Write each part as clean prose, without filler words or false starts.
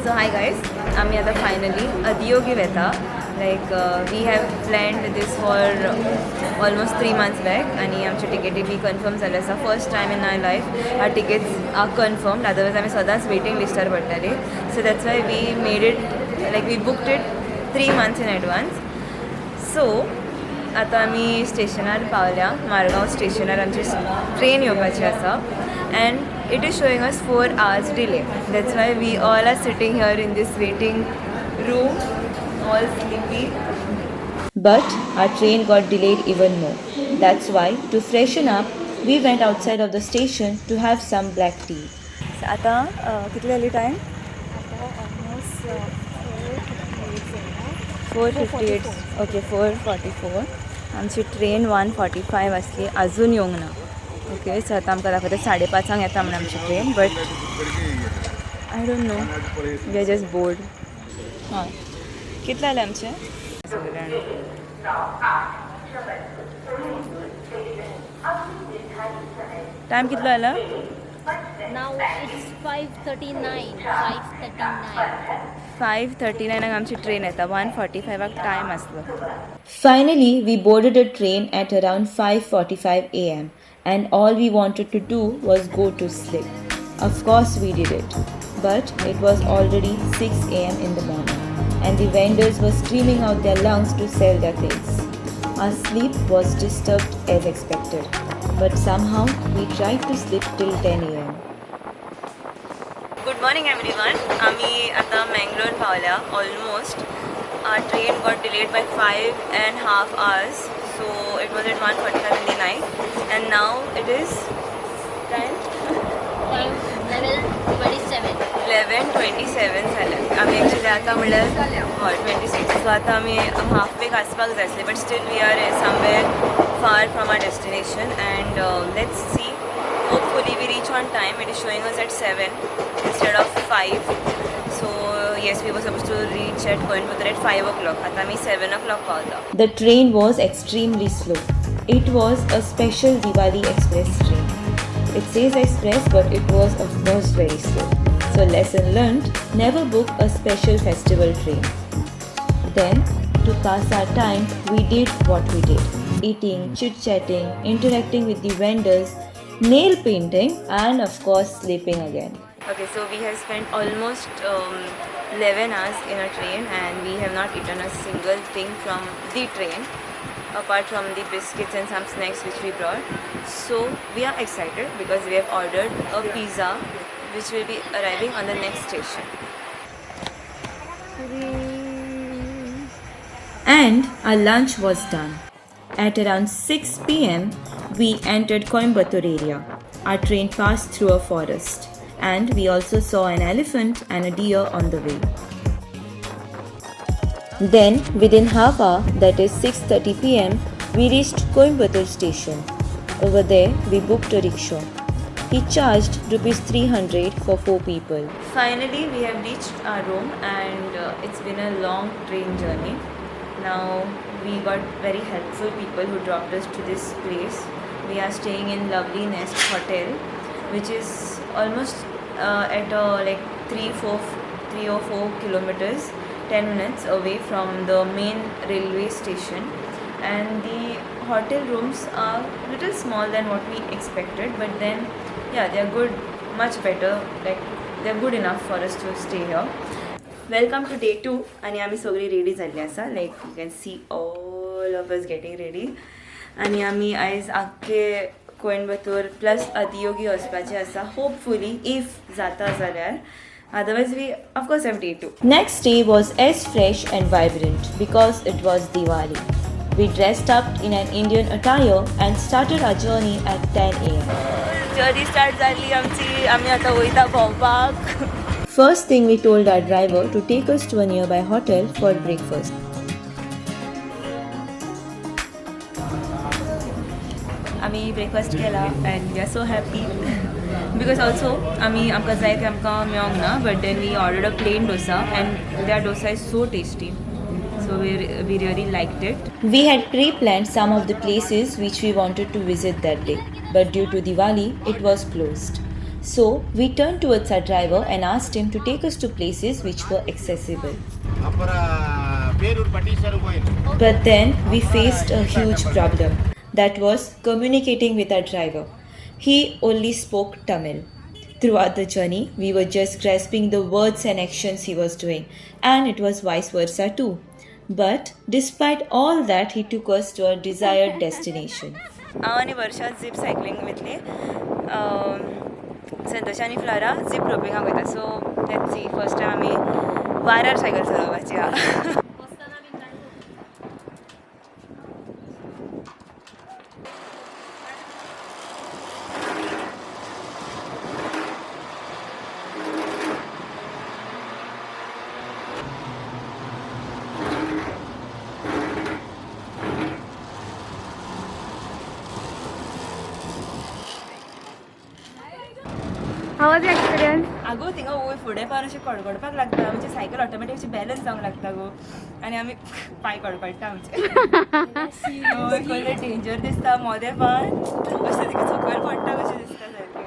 So hi guys, आम्ही आता finally Adiyogi वेता. We have planned this for almost 3 months back आणि आमची तिकेटी बी कन्फर्म झाली आसा. First time in I life are tickets are confirmed. Otherwise आम्ही सदांच वेटिंग लिस्टार पडटाली. So that's why we made it we booked it 3 months in advance. So आता आम्ही स्टेशनार पावल्या. मारगांव स्टेशनार आमची ट्रेन येवपाची आसा and it is showing us 4 hours delay. That's why we all are sitting here in this waiting room, all sleepy. But our train got delayed even more. That's why, to freshen up, we went outside of the station to have some black tea. So, आता कितले जाली time? Almost 4:58. Okay, 4:44. आमची train 1:45 आसली, अजून येवंक ना. Okay, सो आतां आमकां दाखयता 5:30 येता म्हणून आमची train. But I don't know, we are just board. हां, कितले जाले आमचे? टायम कितलो जाला? now it's 5:39. 5:39. 5:39 आमची ट्रेन येता. 1:45 टायम आसलो. Finally, we boarded a train at around 5:45 a.m. and all we wanted to do was go to sleep. Of course, we did it. But it was already 6 a.m. in the morning and the vendors were screaming out their lungs to sell their things. Our sleep was disturbed as expected, but somehow we tried to sleep till 10 a.m. Good morning everyone. आम्ही आता Mangalore पावल्या almost. Our train got delayed by 5.5 hours. So it was at 1:45 in the night. And now it is time 11:27. 11:27 झालं. आम्ही actually आता म्हणल्यार हय 26. सो आता आम्ही हाफ वेक आसपाक जाय आसले. But still we are somewhere far from our destination. And let's see. Hopefully we reach on time. It is showing us at 7 instead of 5. So yes, we were supposed to reach at Coimbatore at 5 o'clock. आता मी 7 o'clock पावला. The train was extremely slow. It was a special Diwali Express train. It says express, but it was of course very slow. So lesson learned: never book a special festival train. Then, to pass our time, we did what we did: eating, chit-chatting, interacting with the vendors, nail painting, and of course sleeping again. Okay, so we have spent almost 11 hours in a train and we have not eaten a single thing from the train apart from the biscuits and some snacks which we brought. So we are excited because we have ordered a pizza which will be arriving on the next station. And our lunch was done. At around 6 p.m., we entered Coimbatore area. Our train passed through a forest, and we also saw an elephant and a deer on the way. Then, within half hour, that is 6:30 p.m., we reached Coimbatore station. Over there, we booked a rickshaw. He charged rupees 300 for 4 people. Finally, we have reached our room, and it's been a long train journey. Now, we got very helpful people who dropped us to this place. We are staying in Lovely Nest Hotel, which is almost at 3 or 4 kilometers, 10 minutes away from the main railway station. And the hotel rooms are little small than what we expected, but then yeah, they are good, much better. They are good enough for us to stay here. Welcome to day 2 आणि आम्ही सगळी ready झाली आसा. Like you can see all of us getting ready. आणि आम्ही आयज आख्खे Coimbatore plus Adiyogi वचपाचे आसा. होपफुली इफ जाता जाल्यार. Otherwise we of course have day 2. Next day was as fresh and vibrant because it was Diwali. We dressed up in an Indian attire and started our journey at 10 a.m. Journey start झाली आमची. आम्ही आता वयता भोंवपाक. First thing, we told our driver to take us to a nearby hotel for breakfast. आम्ही breakfast केला and we are so happy because also आमकां जाय ते आमकां मेळोंक ना, but then we ordered a plain dosa and their dosa is so tasty. So we really liked it. We had pre-planned some of the places which we wanted to visit that day, but due to Diwali, it was closed. So we turned towards our driver and asked him to take us to places which were accessible. But then we faced a huge problem. That was communicating with our driver. He only spoke Tamil. Throughout the journey, we were just grasping the words and actions he was doing, and it was vice versa too. But despite all that, he took us to our desired destination. आणि वर्षात zip cycling वयतली Santosh आनी फ्लारा zip रोपिंगाक वयता so let's see first time आमी वाऱ्यार cycle चलोवपाची आहा How was your experience? आगो थिंगा वयर फुडें पावन अशें कडकडपाक लागता म्हणजे सायकल ऑटोमॅटीक अशी बॅलन्स जावंक लागता गो आनी आमी पांय कडकडटा आमचे खंय डेंजर दिसता मोदें पान अशें तिका सकयल पडटा कशें दिसता सारकें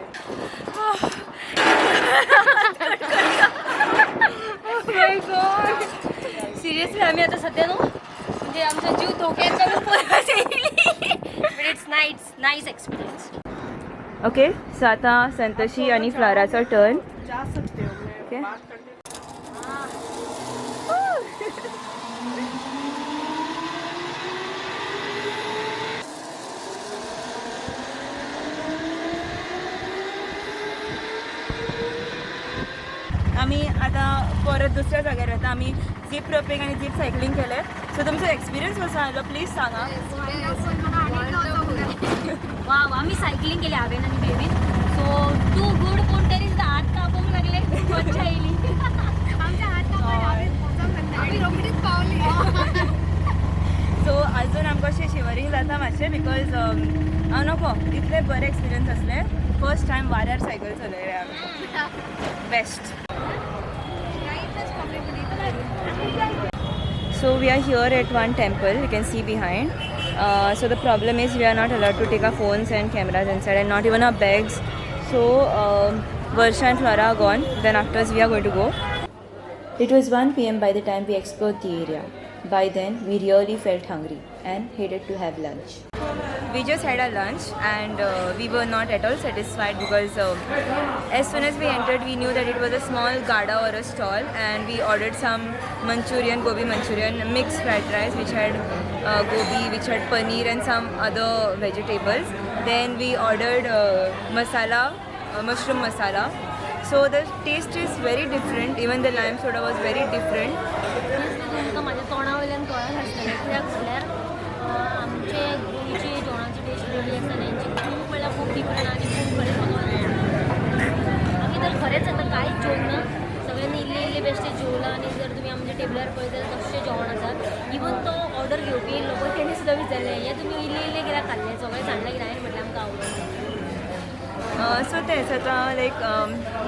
सिरियसली आम्ही आता सध्या नो म्हणजे आमचा जीव धोक्यात घालून परत येयली but it's nice experience. Okay so आता संतोशी आणि फ्लाराचो टर्न ओके आम्ही आता परत दुसऱ्या जाग्यार येता आम्ही झीप रोपिंग आणि झीप सायकलिंग केले सो तुमचो एक्सपिरियन्स कसो आलो प्लीज सांगा. वाव आम्ही सायकलिंग केली हांवें आनी बेबीन सो टू गुड पूण तरी सुद्दां हात कापूंक लागले मज्जा येयली आमच्या हात आमी रोखडीच पावली. सो अजून आमकां अशें शिवरींग जाता मातशें बिकॉज हांव नको इतले बरे एक्सपिरियन्स असले फर्स्ट टायम वाऱ्यार सायकल चलयले आमी best. So we are here at one temple, you can see behind. So the problem is we are not allowed to take our phones and cameras inside and not even our bags. So Varsha and Flora are gone, then afterwards we are going to go. It was 1 p.m. by the time we explored the area. By then we really felt hungry and headed to have lunch. We just had our lunch and we were not at all satisfied because as soon as we entered we knew that it was a small gada or a stall and we ordered some Manchurian, gobi Manchurian, mixed fried rice which had gobi, which had paneer and some other vegetables. Then we ordered masala, mushroom masala. So the taste is very different, even the lime soda was very different. तुमकां म्हाज्या तोंडा वयल्यान कळत आसतलें कित्याक म्हणल्यार आमचे गोंयची जेवणाची टेस्ट वेगळी आसता तेंची खूब म्हणल्यार खूब डिफरंट आनी खूब आमी तर खरेंच आतां कांयच जेवना सगळ्यांनी इल्ले बेश्टे जेवला आनी जर तुमी आमच्या टेबलार पळयत जाल्यार तशें जेवण आसा इवन तो ऑर्डर घेवपी लोक तेणी सुद्दां विचारलें हें तुमी इल्ले कित्याक खाल्लें सगळें सांगलें कित्याक हांवें म्हटलें आमकां आवडना. So तेच आता like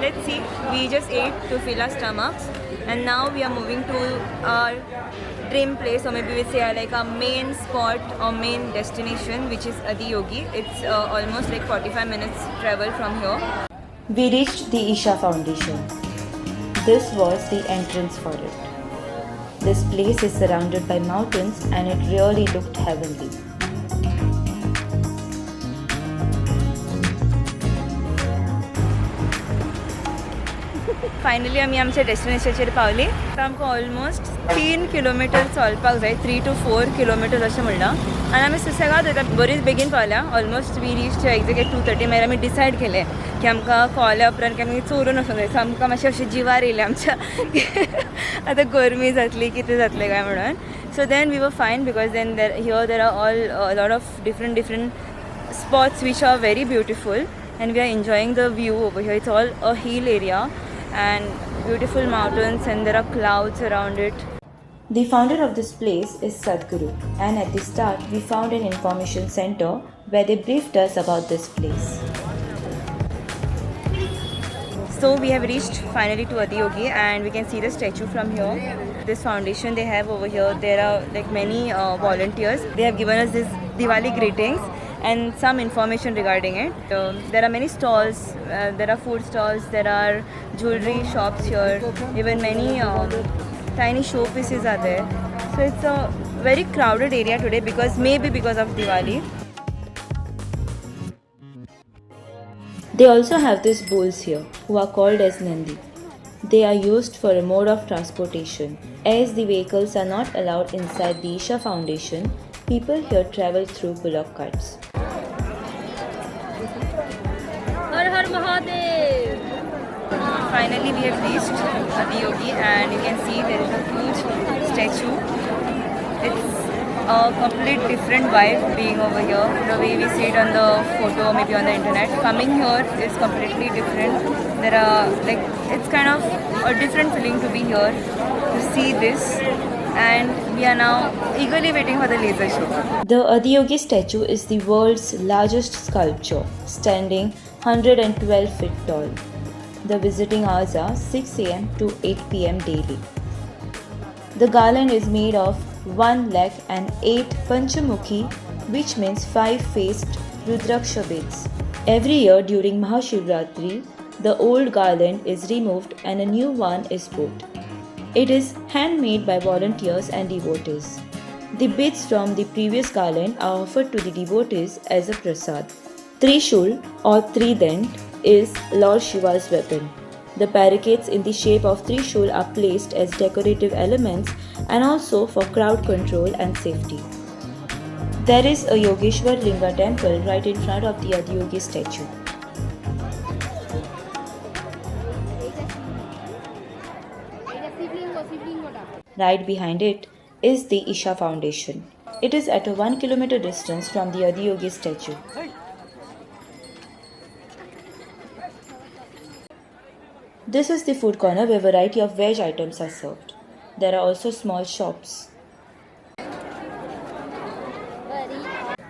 let's see we just ate to fill our stomachs and now we are moving to our dream place or maybe we say like our main spot or main destination which is Adiyogi. It's almost like 45 minutes travel from here. We reached the Isha Foundation. This was the entrance for it. This place is surrounded by mountains and it really looked heavenly. Finally आमी आमच्या डेस्टिनेशनाचेर पावली आतां आमकां almost 3 kilometre चलपाक जाय 3 to 4 kilometre अशें म्हणलां आनी आमी सुसेगाद वयता बरीच बेगीन पावल्या ऑलमोस्ट वी रीच एक्झॅक्ट 2:30 मागीर आमी डिसायड केलें की आमकां कॉल्या उपरांत की आमी चोरून वचूंक जाय सो आमकां मातशें अशें जिवार येयलें आमच्या आतां गरमी जातली कितें जातलें काय म्हणून so then we were fine because then there are all lot of different spots which are very beautiful and we are enjoying the view over here. It's all a hill area and beautiful mountains and there are clouds around it. The founder of this place is Sadhguru and at the start we found an information center where they briefed us about this place. So we have reached finally to Adiyogi and we can see the statue from here. This foundation they have over here, there are like many volunteers. They have given us this Diwali greetings and some information regarding it. There are many stalls, there are food stalls, there are jewelry shops here, even many tiny showpieces are there. So it's a very crowded area today maybe because of Diwali. They also have these bulls here, who are called as Nandi. They are used for a mode of transportation. As the vehicles are not allowed inside the Isha Foundation, people here travel through bullock carts. Her her Mahadev. Finally, we have reached Adiyogi, and you can see there is a huge statue. It's a complete different vibe being over here. The way we see it on the photo, maybe on the internet, coming here is completely different. There are it's kind of a different feeling to be here to see this, and we are now eagerly waiting for the laser show. The Adiyogi statue is the world's largest sculpture, standing 112 feet tall. The visiting hours are 6 am to 8 pm daily. The garland is made of 108 Panchamukhi, which means 5-faced Rudraksha beads. Every year during Mahashivratri, the old garland is removed and a new one is put. It is handmade by volunteers and devotees. The beads from the previous garland are offered to the devotees as a prasad. Trishul or Trident is Lord Shiva's weapon. The parakeets in the shape of Trishul are placed as decorative elements and also for crowd control and safety. There is a Yogeshwar Linga temple right in front of the Adiyogi statue. Right behind it is the Isha Foundation. It is at a 1 kilometer distance from the Adiyogi statue. This is the food corner where variety of veg items are served. There are also small shops.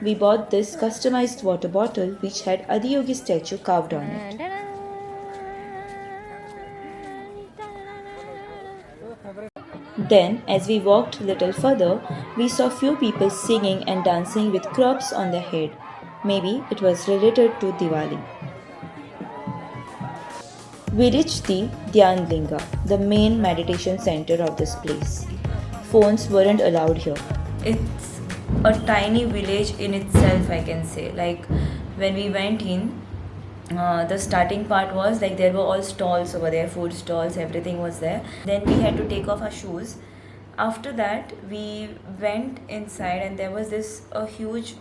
We bought this customized water bottle which had Adiyogi statue carved on it. Then, as we walked little further, we saw few people singing and dancing with crops on their head. Maybe it was related to Diwali. We reached the Dhyan Linga, the main meditation center of this place. Phones weren't allowed here. It's a tiny village in itself, I can say. Like when we went in, the starting part was like there were all stalls over there, food stalls, everything was there. Then we had to take off our shoes. After that, we went inside and there was this a huge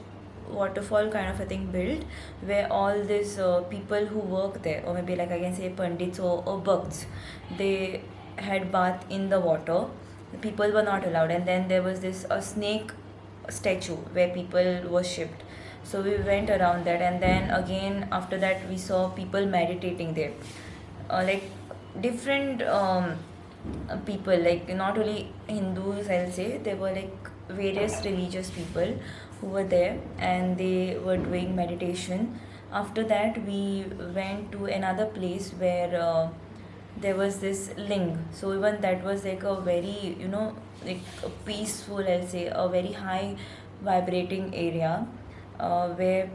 waterfall kind of a thing built where all these people who work there, or maybe like I can say pandits or bhakts, they had bath in the water. The people were not allowed, and then there was this a snake statue where people worshipped. So we went around that, and then again after that we saw people meditating there, like different people, like not only Hindus, I'll say. There were like various religious people who were there and they were doing meditation. After that we went to another place where there was this ling. So even that was like a very, like a peaceful, I'll say, a very high vibrating area where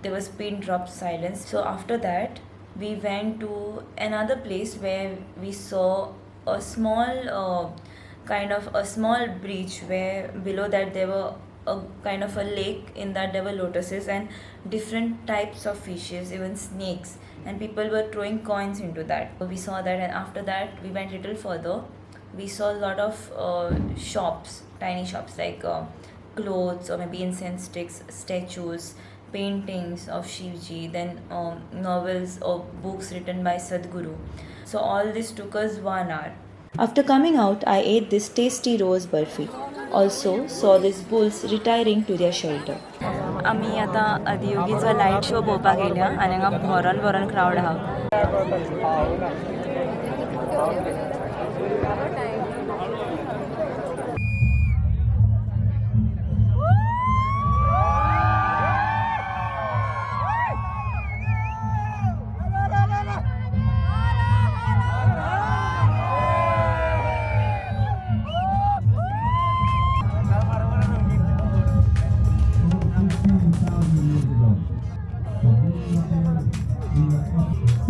there was pin drop silence. So after that we went to another place where we saw a small kind of a small bridge where below that there were a kind of a lake. In that there were lotuses and different types of fishes, even snakes, and people were throwing coins into that. So we saw that, and after that we went little further. We saw a lot of shops, tiny shops, like clothes or maybe incense sticks, statues, paintings of Shivji, then novels or books written by Sadhguru. So all this took us 1 hour. After coming out, I ate this tasty rose burfi. Also saw these bulls retiring to their shelter. आम्ही आता अधियोगीचा light show पळोवपाक गेल्या आनी हांगा भरोन भरोन crowd आहा.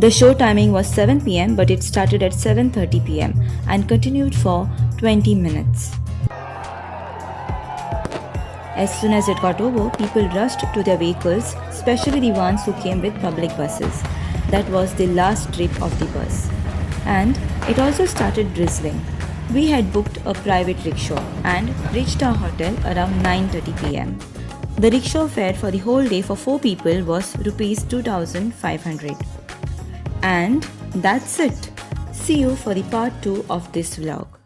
The show timing was 7 pm, but it started at 7:30 pm and continued for 20 minutes. As soon as it got over, people rushed to their vehicles, especially the ones who came with public buses. That was the last trip of the bus. And it also started drizzling. We had booked a private rickshaw and reached our hotel around 9:30 pm. The rickshaw fare for the whole day for 4 people was rupees 2,500. And that's it. See you for the part 2 of this vlog.